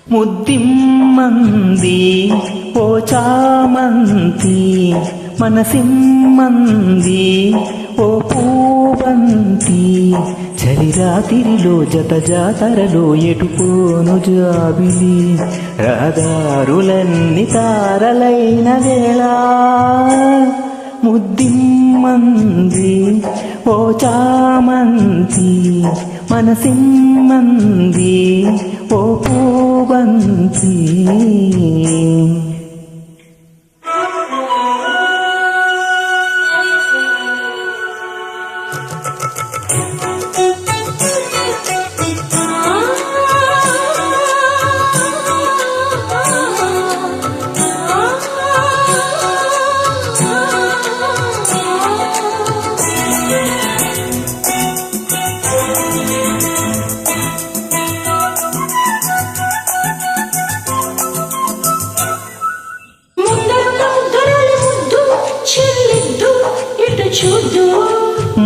ముద్దిమ్మంది ఓ చామంతి మనసిమ్మంది ఓ పూవంతి చలి రాత్రిలో జత జాతరలో ఎటుపోను జాబిలి రహదారులన్నీ తారలైన వేళ ముద్దిమ్మంది ఓ చామంతి మనసిమ్మంది ఓ పూవంతి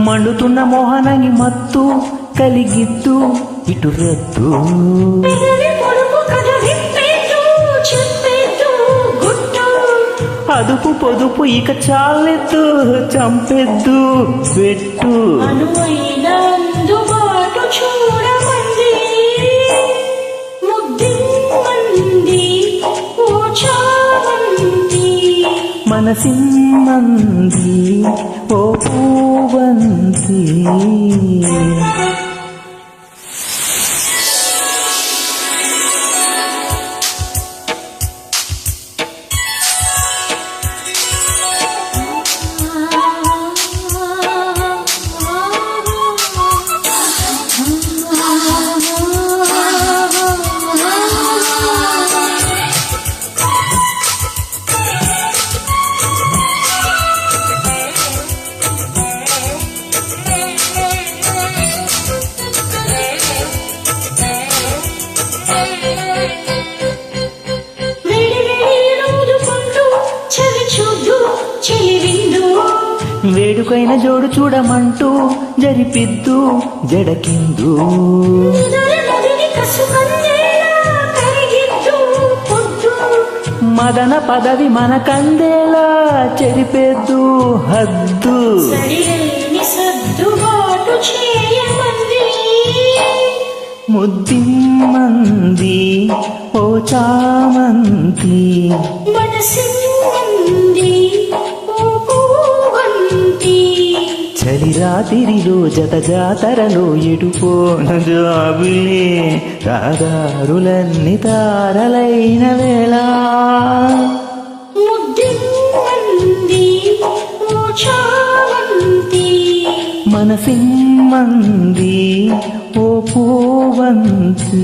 మండుతున్న మోహనంగి మత్తు కలిగిద్దు ఇటు రద్దు అదుపు పొదుపు ఇక చాలెద్దు చంపెద్దు పెట్టు మనసిమ్మంది ఓ పూవంతి వేడుకైన జోడు చూడమంటూ జరిపిద్దు జడకిందు మదన పదవి మన కందేలా చెరిపెద్దు హద్దు ముద్దిమ్మంది ఓ చామంతి చలి రాత్రిలో జత జాతరలో ఎటుపోను జాబులే రహదారులన్నీ తారలైన వేళ మనసిమ్మంది ఓ పూవంతి